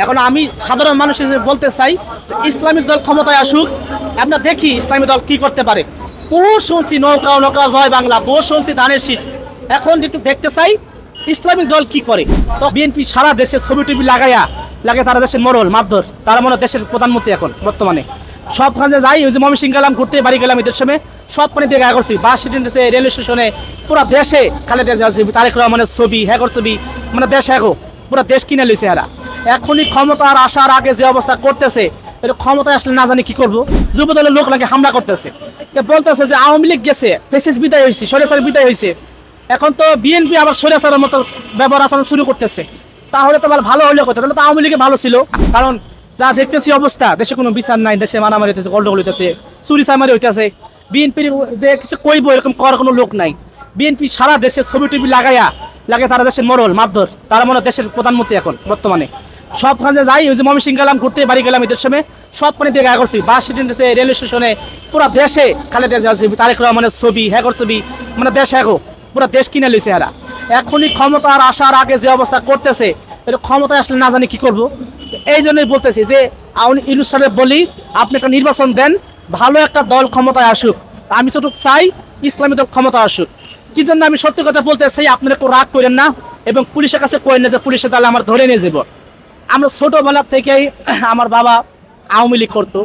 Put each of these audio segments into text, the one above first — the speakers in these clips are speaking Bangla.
এখন আমি সাধারণ মানুষ হিসেবে বলতে চাই, ইসলামিক দল ক্ষমতায় আসুক, আমরা দেখি ইসলামিক দল কি করতে পারে। বহু শুনছি নৌকা নৌকা জয় বাংলা, বহু শুনছি ধানের শীষ, এখন একটু দেখতে চাই ইসলামিক দল কি করে। তো বিএনপি সারা দেশের ছবি টবি লাগে তারা দেশের মোড়ল মারধর, তারা মনে হয় দেশের প্রধানমন্ত্রী এখন বর্তমানে। সবখানে যাই, ওই যে ময়মনসিংহ গেলাম ঘুরতে, বাড়ি গেলাম ঈদের সময়, সবখানে দিয়ে গা করছি, বাস স্ট্যান্ডে রেলওয়ে স্টেশনে, পুরো দেশে খালেদা জিয়া তারেক রহমানের ছবি হ্যাগর ছবি, মানে দেশ হ্যাগো পুরো দেশ কিনে লইছে এরা। এখনই ক্ষমতার আসার আগে যে অবস্থা করতেছে, এটা ক্ষমতায় আসলে না জানি কি করবো। যুবদলের লোক নাকি হামলা করতেছে, বলতেছে যে আওয়ামী লীগ গেছে, ফেসিস বিদায় হয়েছে, সরেসার বিদায় হয়েছে, এখন তো বিএনপি আবার সরেসারের মতো ব্যবহার আচরণ শুরু করতেছে। তাহলে তো ভালো হইলে কথা, তাহলে তো আওয়ামী লীগে ভালো ছিল। কারণ যা দেখতেছি অবস্থা, দেশে কোনো বিচার নাই, দেশে মারামারি হইতেছে, গন্ডগোল হইতেছে, চুরি চামারি হইতেছে। বিএনপির যে কিছু কইব এরকম করার কোনো লোক নাই। বিএনপি সারা দেশের ছবি টবি লাগে তারা দেশের মোড়ল মারধর, তারা মনে হয় দেশের প্রধানমন্ত্রী এখন বর্তমানে। সবখানে যাই, ওই যে ময়মনসিংহ গেলাম ঘুরতে, বাড়ি গেলাম ঈদের সময়, সবখানে দিয়ে গা করছি, বাস স্ট্যান্ডে রেলওয়ে স্টেশনে, পুরো দেশে খালেদা জিয়া তারেক রহমানের ছবি হ্যাগর ছবি, মানে দেশ হ্যাগো পুরো দেশ কিনে লইছে এরা। এখনই ক্ষমতার আসার আগে যে অবস্থা করতেছে, এটা ক্ষমতায় আসলে না জানি কি করবো। এই জন্যই বলতেছি যে ইউনূস সাহেব বলি, আপনি একটা নির্বাচন দেন, ভালো একটা দল ক্ষমতায় আসুক। আমি ছোট চাই ইসলামী দল ক্ষমতা আসুক। কি জন্য আমি সত্যি কথা বলতে চাই, আপনারা কেউ রাগ করেন না এবং পুলিশের কাছে করেন না যে পুলিশের তাহলে আমার ধরে নিয়ে যাব। আমরা ছোটবেলা থেকেই আমার বাবা আওয়ামী লীগ করতো,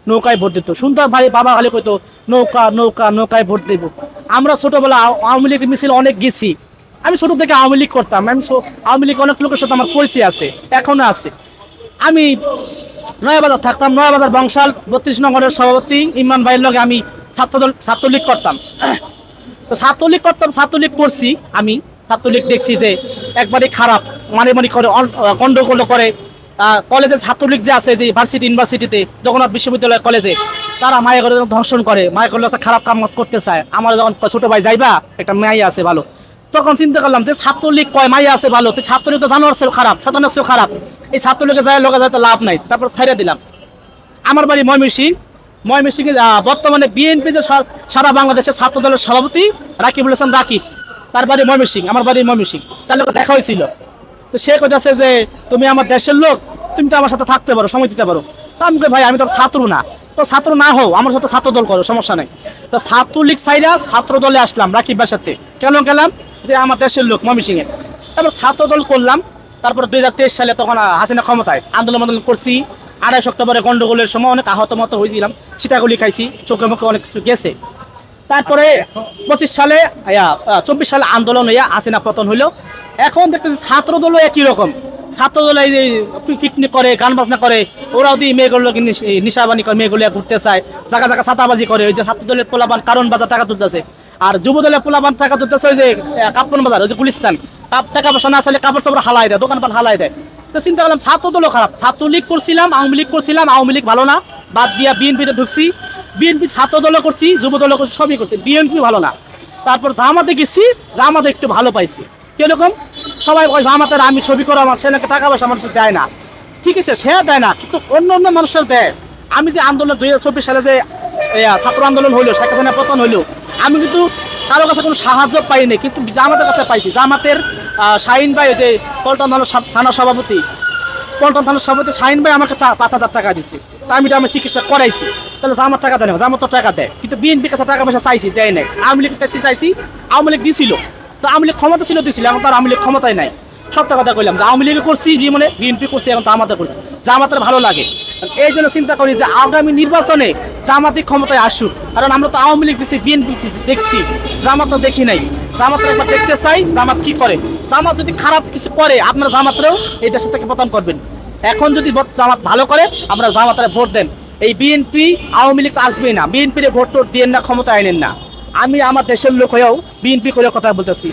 নৌকায় ভোট দিত, শুনতাম ভাই বাবা খালি কইতো নৌকা নৌকা নৌকায় ভোট দেব। আমরা ছোটবেলা আওয়ামী লীগের মিছিল অনেক গেছি, আমি ছোট থেকে আওয়ামী লীগ করতাম। আমি আওয়ামী লীগ অনেক লোকের সাথে আমার পরিচয় আছে, এখনো আছে। আমি নয়াবাজার থাকতাম, নয়াবাজার বংশাল 32 নম্বরের সভাপতি ইমরান ভাইয়ের লগে আমি ছাত্রলীগ করতাম। ছাত্রলীগ করছি আমি। ছাত্রলীগ দেখছি যে একবারে খারাপ, মানে করে গন্ডগোল করে। কলেজের ছাত্রলীগ যে আছে, যে ইউনিভার্সিটিতে জগন্নাথ বিশ্ববিদ্যালয় কলেজে, তারা মায়ের ঘরে ধর্ষণ করে, মায়ের ঘরে একটা খারাপ কাম করতে চায়। আমার যখন ছোট ভাই যাইবা একটা মেয়ে আছে ভালো, তখন চিন্তা করলাম যে ছাত্রলীগ কয় মাইয়া আছে ভালো, তো ছাত্রলীগ তো জানোয়ার চেয়েও খারাপ, শতানের চেয়েও খারাপ, এই ছাত্রলীগে যায় লোকে যায় তো লাভ নাই। তারপর ছেড়ে দিলাম। আমার বাড়ি ময়মনসিংহে বর্তমানে বিএনপি যে সারা বাংলাদেশের ছাত্র দলের সভাপতি রাকিবুল হাসান রাকিব, তার বাড়ি ময়মনসিংহ, আমার বাড়ি ময়মনসিংহ। তার লোক দেখা হয়েছিল, তো সে কথা যে তুমি আমার দেশের লোক, তুমি তো আমার সাথে থাকতে পারো, সময় দিতে পারো। তা আমি ভাই আমি তো ছাত্র না, তো ছাত্র না হও, আমার সাথে ছাত্র দল করো, সমস্যা নেই। তো ছাত্রলীগ সাইরা ছাত্র দলে আসলাম রাকিবের সাথে। কেন গেলাম যে আমার দেশের লোক ময়মনসিংহে। তারপর ছাত্র দল করলাম। তারপর 2023 সালে তখন হাসিনা ক্ষমতায়, আন্দোলন করছি। 28 অক্টোবরে গন্ডগোলের সময় অনেক আহত মতো হয়েছিলাম, ছিটাগুলি খাইছি, চোখে মুখে অনেক কিছু গেছে। তারপরে 24 সালে 24 সালে আন্দোলন হইয়া হাসিনা পতন হইলো। এখন দেখতেছি ছাত্র দলও একই রকম। ছাত্র দল এই যে পিকনিক করে, গান বাজনা করে, ওরাও দিয়ে মেয়েগুলো নিশাবানি করে, মেয়েগুলো ঘুরতে চায়, জায়গা জায়গা ছাতাবাজি করে। ওই যে ছাত্র দলের পোলাবান কারণ বাজার টাকা তুলতেছে, আর যুব দলের পোলাবান টাকা তুলতেছে ওই যে কাপ্পন বাজার, ওই যে গুলিস্তান, টাকা পয়সা না চাইলে কাপড় চাপড় হালাই দেয়, দোকানপাট হালাই দেয়। তো চিন্তা করলাম ছাত্র দলও খারাপ। ছাত্রলীগ করছিলাম, আওয়ামী লীগ করছিলাম, আওয়ামী লীগ ভালো না, বাদ দিয়া বিএনপিতে ঢুকছি। বিএনপি ছাত্র দলও করছি, যুব দলও করছি, সবই করছি, বিএনপি ভালো না। তারপর জামাতে গেছি, জামাতে একটু ভালো পাইছি। কিরকম? সবাই জামাতের আমি ছবি করো, আমার সেনাকে টাকা পয়সা মানুষ দেয় না, ঠিক আছে, সে দেয় না, কিন্তু অন্য অন্য মানুষের দেয়। আমি যে আন্দোলন 2024 সালে যে ছাত্র আন্দোলন হইলো, শেখ হাসিনা পতন হইলো, আমি কিন্তু কারো কাছে কোনো সাহায্য পাইনি, কিন্তু জামাতের কাছে পাইছি। জামাতের শাহিন ভাই, যে পল্টন থানার সভাপতি শাহিন ভাই আমাকে 5,000 টাকা দিচ্ছে। তা আমি চিকিৎসা করাইছি। তাহলে জামাত টাকা দেয় না, জামাত তো টাকা দেয়, কিন্তু বিএনপির কাছে টাকা পয়সা চাইছি, দেয় নাই। আওয়ামী লীগের কাছে চাইছি, আওয়ামী লীগ দিছিল, তো আওয়ামী লীগ ক্ষমতা ছিল, দিছিল। এখন তার আওয়ামী লীগ ক্ষমতায় নাই। সত্য কথা কইলাম যে আওয়ামী লীগে করছি, জীবনে বিএনপি করছি, এখন জামাতে করছি, জামাতের ভালো লাগে। এই জন্য চিন্তা করি যে আগামী নির্বাচনে জামাতি ক্ষমতায় আসুক। কারণ আমরা তো আওয়ামী লীগ দিচ্ছি, বিএনপি দেখছি, জামাত তো দেখি নাই। জামাতের একবার দেখতে চাই জামাত কি করে। জামাত যদি খারাপ কিছু করে, আপনারা জামাতেরও এই দেশের থেকে পতন করবেন। এখন যদি জামাত ভালো করে, আমরা জামাতের ভোট দেন। এই বিএনপি আওয়ামী লীগ তো আসবেই না, বিএনপির ভোট টোট দিয়ে না, ক্ষমতা আইনেন না। আমি আমার দেশের লোক হয়েও বিএনপি করে কথা বলতেছি।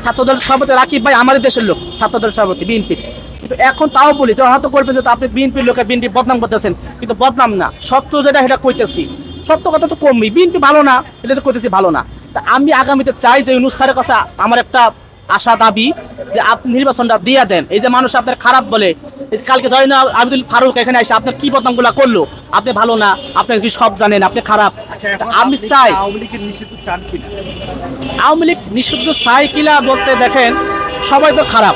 ছাত্রদল সভাপতি রাকিব ভাই আমাদের দেশের লোক, ছাত্রদল সভাপতি বিএনপি। কিন্তু এখন তাও বলি যে হয়তো করবে যে আপনি বিএনপির লোকে বিএনপি বদনাম করতেছেন, কিন্তু বদনাম না, সত্য যেটা সেটা কইতেছি। সত্য কথা তো কমই, বিএনপি ভালো না এটা তো কইতেছি ভালো না। তা আমি আগামীতে চাই যে ইউনূস স্যারের কাছে আমার একটা আশা দাবি যে আপনি নির্বাচনটা দিয়ে দেন। এই যে মানুষ আপনার খারাপ বলে, কালকে জয়নাল আবিদুল ফারুক এখানে আসে, আপনার কি বদনামগুলো করলো, আপনি ভালো না, আপনি কি সব জানেন, আপনি খারাপ। আমি চাই আওয়ামী লীগের নিষিদ্ধ চান কিনা? আওয়ামী লীগ নিষিদ্ধ চাই কিনা বলতে দেখেন, সবাই তো খারাপ।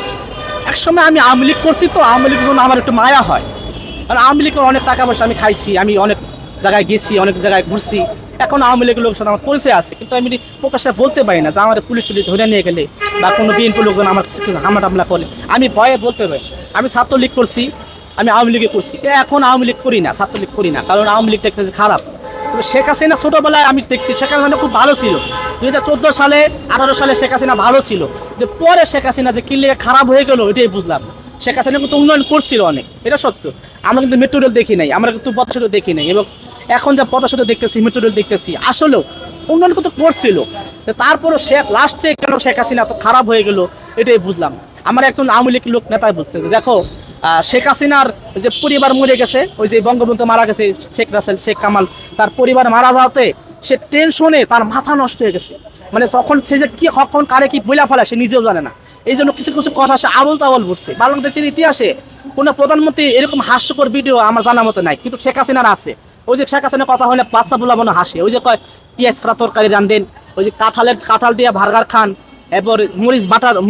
একসময় আমি আওয়ামী লীগ করছি, তো আওয়ামী লীগের জন্য আমার একটু মায়া হয়, কারণ আওয়ামী লীগের অনেক টাকা পয়সা আমি খাইছি, আমি অনেক জায়গায় গেছি, অনেক জায়গায় ঘুরছি। এখন আওয়ামী লীগের লোকের সাথে আমার পরিচয় আছে, কিন্তু আমি প্রকাশ্যে বলতে পারি না যে আমার পুলিশ ধরে নিয়ে গেলে বা কোনো বিএনপি লোকজন আমার হামলা করলে আমি ভয়ে বলতে পারি আমি ছাত্রলীগ করছি, আমি আওয়ামী লীগে করছি। এখন আওয়ামী লীগ করি না, ছাত্রলীগ করি না, কারণ আওয়ামী লীগ দেখতেছি খারাপ। তবে শেখ হাসিনা ছোটোবেলায় আমি দেখছি শেখ হাসিনা খুব ভালো ছিল, 2014 সালে 18 সালে শেখ হাসিনা ভালো ছিল, যে পরে শেখ হাসিনা যে কিনলে খারাপ হয়ে গেল এটাই বুঝলাম। শেখ হাসিনা কিন্তু উন্নয়ন করছিল অনেক, এটা সত্য। আমরা কিন্তু মেট্রো রেল দেখি নাই, আমরা কিন্তু পথ সেতু দেখি নাই, এবং এখন যা পথ সেতু দেখতেছি, মেট্রো রেল দেখতেছি, আসলেও উন্নয়ন কিন্তু করছিল। তারপরও লাস্টে কেন শেখ হাসিনা তো খারাপ হয়ে গেল এটাই বুঝলাম। আমার একজন আওয়ামী লীগ লোক নেতাই বলছে যে দেখো শেখ হাসিনার যে পরিবার মরে গেছে, ওই যে বঙ্গবন্ধু মারা গেছে, শেখ রাসেল, শেখ কামাল, তার পরিবার মারা যাওয়াতে সে টেনশনে তার মাথা নষ্ট হয়ে গেছে। মানে তখন সে যে কি কখন কারে কি বইলা ফেলা সে নিজেও জানে না, এই জন্য কিছু কিছু কথা সে আবল তাবল বলছে। বাংলাদেশের ইতিহাসে কোনো প্রধানমন্ত্রী এরকম হাস্যকর ভিডিও আমার জানা মতো নাই, কিন্তু শেখ হাসিনার আছে। ওই যে শেখ হাসিনার কথা হলে বাচ্চা বলা মনে হাসে, ওই যে কয় পেঁয়াজ খারা তরকারি রান্ধেন, ওই যে কাঁঠাল দিয়ে ভার্গার খান, এরপর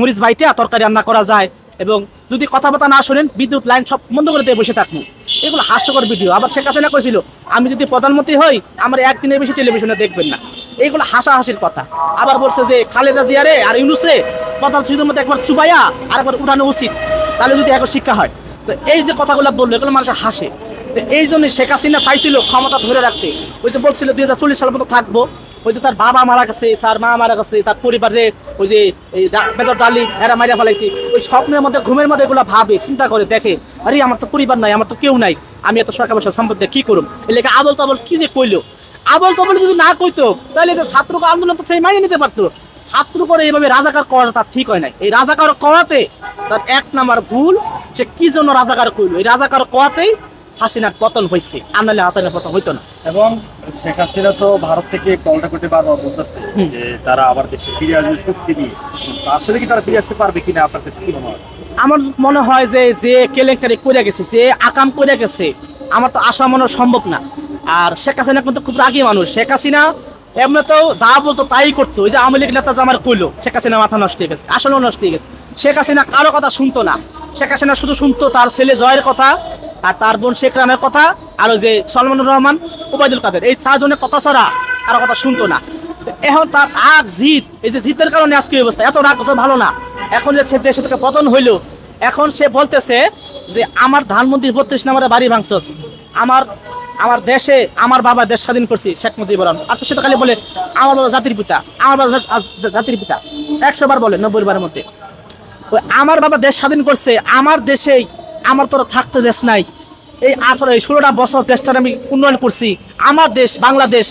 মরিচ বাইটা তরকারি রান্না করা যায়, এবং যদি কথাবার্তা না শোনেন বিদ্যুৎ লাইন সব বন্ধ করে দিয়ে বসে থাকবো, এগুলো হাস্যকর ভিডিও। আবার শেখ হাসিনা করেছিল আমি যদি প্রধানমন্ত্রী হই আমার একদিনের বেশি টেলিভিশনে দেখবেন না, এইগুলো হাসাহাসির কথা। আবার বলছে যে খালেদা জিয়ারে আর ইউনুসে কথা শুধুর মধ্যে একবার চুবাইয়া আর একবার উঠানো উচিত, তাহলে যদি এখন শিক্ষা হয়। তো এই যে কথাগুলো বললো এগুলো মানুষ হাসে। তো এই জন্য শেখ হাসিনা চাইছিল ক্ষমতা ধরে রাখতে, ওই যে বলছিল 2040 সালের মতো থাকবো, ওই যে তার বাবা মারা গেছে, তার মা মারা গেছে, তার পরিবারে ওই যে বেতর ডালি এরা মাইরা ফেলাইছি, ওই স্বপ্নের মধ্যে ঘুমের মধ্যে এগুলো ভাবে চিন্তা করে দেখে, আরে আমার তো পরিবার নাই, আমার তো কেউ নাই, আমি এত সরকার পয়সা সম্পত্তি কি করুম, এলাকা আবল তাবল কি যে কইলো। আবল তাবল যদি না কইতো তাহলে যে ছাত্র আন্দোলন তো সেই মাইনে নিতে পারতো। ছাত্র করে এইভাবে রাজাকার করাটা তার ঠিক হয় নাই, এই রাজাকার করাতে তার এক নাম্বার ভুল, সে কি জন্য রাজাকার করলো, এই রাজাকার করাতেই হাসিনার পতন হয়েছে, আনালে হাসিনার পতন হইতো না। এবং শেখ হাসিনা তো ভারত থেকে কলটা করতে বারবার বলতেছে যে তারা আবার দেশে ফিরে আসবে শক্তি নিয়ে, আসলে কি তারা ফিরে আসতে পারবে কিনা আপনার কাছে কি মনে হয়? আমার মনে হয় যে যে কেলেঙ্কারি করে গেছে, যে আকাম করে গেছে, আমার তো আশা মনে সম্ভব না। আর শেখ হাসিনা কিন্তু খুব রাগী মানুষ। শেখ হাসিনা এমনি তো যা বলতো তাই করতো, ওই যে আওয়ামী লীগ নেতা যে আমার কইলো শেখ হাসিনা মাথা নষ্ট হয়ে গেছে, আসলেও নষ্ট হয়ে গেছে। শেখ হাসিনা কারো কথা শুনতো না, শেখ হাসিনা শুধু শুনতো তার ছেলে জয়ের কথা আর তার বোন শেখ রানের কথা, আর ওই যে সলমানুর রহমান, ওবায়দুল কাদের, এই চারজনের কথা ছাড়া কারো কথা শুনতো না। এখন তার রাগ জিত, এই যে জিতের কারণে আজকে অবস্থা, এত রাগ তো ভালো না। এখন যে দেশে থেকে পতন হইলো, এখন সে বলতেছে যে আমার ধানমন্ত্রী 32 নম্বরে বাড়ি ভাঙছস, আমার দেশে আমার বাবা দেশ স্বাধীন করছি শেখ মুজিবুর রহমান, আর তো সেটা খালি বলে আমার বাবা জাতির পিতা, আমার বাবা জাতির পিতা 100 বার বলে, 90 বারের মধ্যে। ওই আমার বাবা দেশ স্বাধীন করছে, আমার দেশেই আমার তোরা থাকতে দেশ নাই, এই 16টা বছর দেশটার আমি উন্নয়ন করছি, আমার দেশ বাংলাদেশ,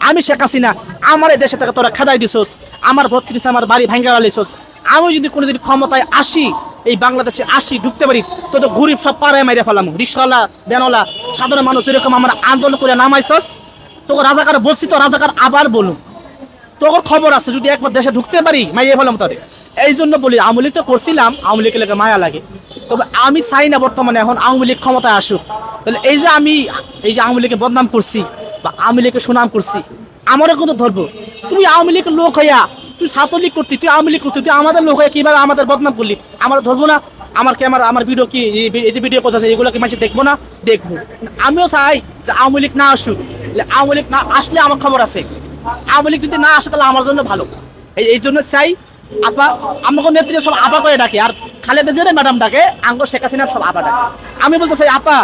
আমি শেখ হাসিনা, আমার এই দেশে থেকে তোরা খেদাই দিছোস, আমার 32 আমার বাড়ি ভাঙ্গা গালিছোস। আমি যদি কোনোদিন ক্ষমতায় আসি, এই বাংলাদেশে আসি, ঢুকতে পারি, তো তো গরিব সব পাড়ায় মাইরে ফেলাম, রিক্সাওয়ালা বেনওয়ালা সাধারণ মানুষ যেরকম আমরা আন্দোলন করে নামাইছস, তোকে রাজাকার বলছি, তো রাজাকার আবার বলুন, তোর খবর আছে, যদি একবার দেশে ঢুকতে পারি মাইরে ফেলাম তোরে। এই জন্য বলি আওয়ামী লীগ তো করছিলাম, আওয়ামী লীগের লেগে মায়া লাগে, তবে আমি চাই না বর্তমানে এখন আওয়ামী লীগ ক্ষমতায় আসুক। তাহলে এই যে আমি এই যে আওয়ামী লীগকে বদনাম করছি বা আওয়ামী লীগকে সুনাম করছি, আমারও কিন্তু ধরবো, তুমি আওয়ামী লীগের লোক হইয়া তুই ছাত্রলীগ করতি, তুই আওয়ামী লীগ করতি, তুই আমাদের লোক হয়ে কিভাবে আমাদের বদনাম করলি, আমার ধরবো না? আমার ক্যামেরা আমার ভিডিও কি এই যে ভিডিও কথা আছে এগুলো কি মানুষ দেখবো না? দেখবো। আমিও চাই যে আওয়ামী লীগ না আসুক, আওয়ামী লীগ না আসলে আমার খবর আছে, আওয়ামী লীগ যদি না আসে তাহলে আমার জন্য ভালো। এই জন্য চাই আপা, আমাকে নেত্রী সব আপা করে ডাকে, আর খালেদা জিয়া ম্যাডাম ডাকে, আঙ্গ শেখ হাসিনার সব আপা ডাকে। আমি বলতে চাই আপা,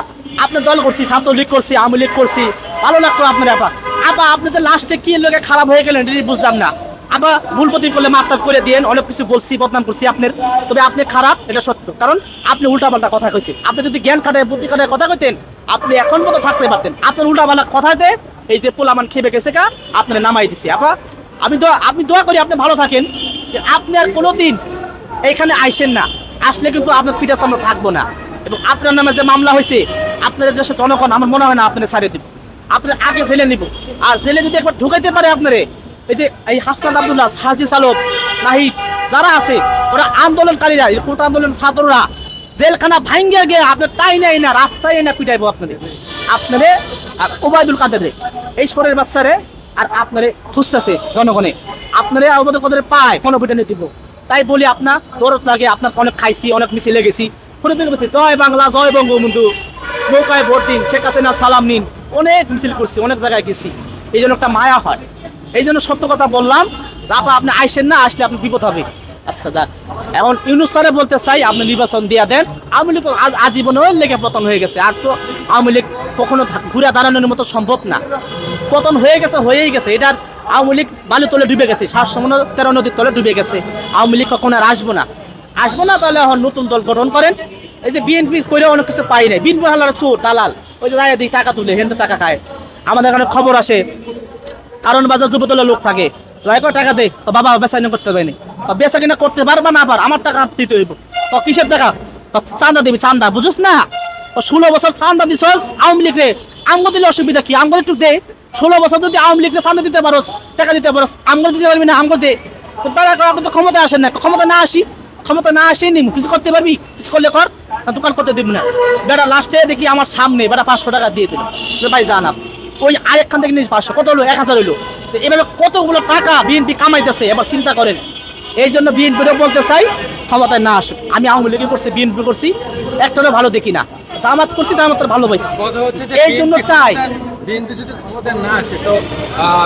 আপনার দল করছি, ছাত্রলীগ করছি, আওয়ামী লীগ করছি, ভালো লাগতো আপনার আপা। আপা আপনি তো লাস্টে কি লোকে খারাপ হয়ে গেলেন বুঝলাম না। আপা ভুল প্রতি করলে মাফ করে দিয়েন, অনেক কিছু বলছি, বদনাম করছি আপনার, তবে আপনি খারাপ এটা সত্য, কারণ আপনি উল্টাপাল্টা কথা কইছেন। আপনি যদি জ্ঞান কাটায় বুদ্ধি কাটায় কথা কইতেন, আপনি এখন মতো থাকতে পারতেন। আপনার উল্টাপাল্টা কথাতে এই যে পোলামান খেপে গেছে কা আপনার নামাই দিছে। আপা আপনি দোয়া করি আপনি ভালো থাকেন, আপনি আর কোনোদিন এইখানে আইসেন না, আসলে কিন্তু আপনার পিঠা সামনে থাকবো না। এবং আপনার নামে যে মামলা হয়েছে, আপনার দেশের জনগণ আমার মনে হয় না আপনার ছাড়িয়ে দিব, আপনার আগে জেলে নিব। আর জেলে যদি একবার ঢুকাইতে পারে আপনারে, এই যে এই হাসনাত আব্দুল্লাহ, সাজি সালক, নাহিদ যারা আছে, ওরা আন্দোলনকারীরা, কোটা আন্দোলন ছাত্ররা জেলখানা ভাঙ্গিয়া গিয়ে আপনার তাই নাই না রাস্তায় না পিটাইবো আপনারে আর ওবায়দুল কাদেরে, এই শরীর বাচ্চারে, আর আপনারে খুঁজতেছে জনগণে, আপনারে আমাদের কদরে পায় কোনো পিটানে দিব। তাই বলি আপনার দরদ লাগে, আপনার অনেক খাইছি, অনেক মিছিলে গেছি, জয় বাংলা জয় বঙ্গবন্ধু, নৌকায় ভোট দিন, শেখ হাসিনা সালাম নিন, অনেক মিছিল করছি, অনেক জায়গায় গেছি, এই জন্য একটা মায়া হয়, এই জন্য সত্য কথা বললাম। রাপা আপনি আইসেন না, আসলে আপনি বিপদ হবে। আচ্ছা যাক, এখন ইউনূস স্যারে বলতে চাই আপনি নির্বাচন দিয়ে দেন। আওয়ামী লীগ আজীবন লেগে পতন হয়ে গেছে, আর তো আওয়ামী লীগ কখনো ঘুরে দাঁড়ানোর মতো সম্ভব না, পতন হয়ে গেছে, হয়েই গেছে। এটার আওয়ামী লীগ বালু তলে ডুবে গেছে, 713 নদীর তলে ডুবে গেছে। আওয়ামী লীগ কখনো আর আসবো না, আসবো না। তাহলে এখন নতুন দল গঠন করেন। এই যে বিএনপি করে অনেক কিছু পাই নাই, বিএনপি হালার চোর দালাল, ওই যে দাঁড়িয়ে দিই টাকা তুলে হেন টাকা খায়। আমাদের এখানে খবর আসে, কারণ বাজার যুবদলের লোক থাকে, টাকা দে বাবা বেচা কিনা করতে পারেনি, বেচা কিনা করতে পারবা না, আবার আমার টাকা দিতে হইব। তো কিসের টাকা? চান্দা দিবি, চান্দা বুঝুস না? 16 বছর চান্দা দিছস আওয়ামী লীগ রে, আমগো দিলে অসুবিধা কি? আমগো একটু দে। 16 বছর যদি আওয়ামী লীগরে চান্দা দিতে পারোস, টাকা দিতে পারোস, আমগো দিতে পারবি না? আমগো দে। আপনি তো ক্ষমতা আসেন না, ক্ষমতা না আসি, ক্ষমতা না আসেই নি কিছু করতে পারবি? কিছু করলে কর, দোকান করতে দিব না। বেটা লাস্টে দেখি আমার সামনে বেটা 500 টাকা দিয়ে দিল, ভাই জান ওই আরেকখান থেকে নিয়েছি 500, কত হলো? 1000 হইলো। এভাবে কতগুলো টাকা বিএনপি কামাইতেছে, এবার চিন্তা করেন। এই জন্য বিএনপিরও বলতে চাই ক্ষমতায় না আসুক। আমি আওয়ামী লীগ করছি, বিএনপি করছি, একটারও ভালো দেখি না। জামাত করছি, জামাতের ভালোবাসি, এই জন্য চাই বিএনপি যদি ক্ষমতায় না আসে তো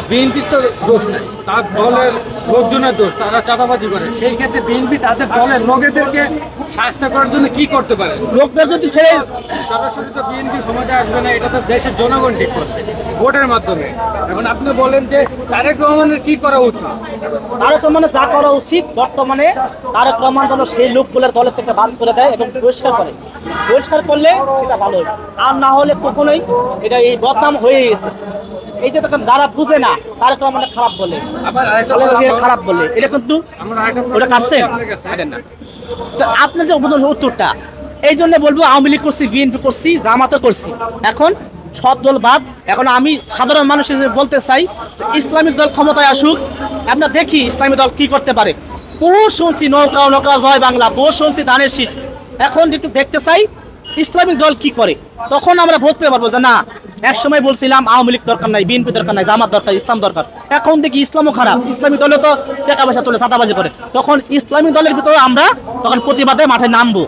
বিএনপির তো দোষ নেই, তার দলের লোকজনের দোষ, তারা চাঁদাবাজি করে। সেই ক্ষেত্রে বিএনপি তাদের দলের লোকেদেরকে শাস্তি করার জন্য কি করতে পারে? লোকদের যদি ছেড়ে সরাসরি তো বিএনপি ক্ষমতায় আসবে না, এটা তো দেশের জনগণ ঠিক করবে ভোটের মাধ্যমে। এখন আপনি বলেন যে তারেক রহমানের কি করা উচিত? তারেক রহমানের যা করা উচিত, বর্তমানে তারেক রহমান যেন সেই লোকগুলোর দলের থেকে বাদ করে দেয় এবং পরিষ্কার করে। পরিষ্কার করলে সেটা ভালো হবে, আর না হলে কখনোই এটা এই বদনাম হয়ে গেছে। এই যে তখন যারা বুঝে না তারেক রহমানের খারাপ বলে, আবার আরেকটা খারাপ বলে, এটা কিন্তু আমরা আরেকটা ওটা কাটছেন না। তো আপনার যে উত্তরটা, এই জন্য বলবো আওয়ামী লীগ করছি, বিএনপি করছি, জামাতও করছি, এখন সব দল বাদ। এখন আমি সাধারণ মানুষ হিসেবে বলতে চাই ইসলামিক দল ক্ষমতায় আসুক, আমরা দেখি ইসলামিক দল কি করতে পারে। বহু শুনছি নৌকা নৌকা জয় বাংলা, বহু শুনছি ধানের শীষ, এখন একটু দেখতে চাই ইসলামিক দল কি করে, তখন আমরা বলতে পারবো যে না, একসময় বলছিলাম আওয়ামী লীগ দরকার নাই, বিএনপি দরকার নাই, জামাত দরকার, ইসলাম দরকার। এখন দেখি ইসলামও খারাপ, ইসলামী দলে তো টাকা পয়সা তোলে, চাঁদাবাজি করে। তখন ইসলামী দলের ভিতরে আমরা তখন প্রতিবাদে মাঠে নামবো,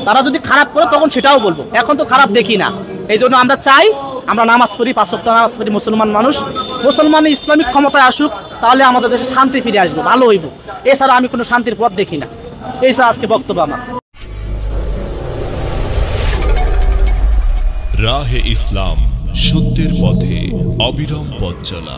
তারা যদি খারাপ করে তখন সেটাও বলবো। এখন তো খারাপ দেখি না, এই জন্য আমরা চাই আমরা নামাজ পড়ি, 5 ওয়াক্ত নামাজ পড়ি, মুসলমান মানুষ, মুসলমান ইসলামিক ক্ষমতায় আসুক, তাহলে আমাদের দেশে শান্তি ফিরে আসবো, ভালো হইব। এছাড়া আমি কোনো শান্তির পথ দেখি না। এইসব আজকে বক্তব্য আমার। রাহে ইসলাম, সত্যের পথে অবিরাম পথ চলা।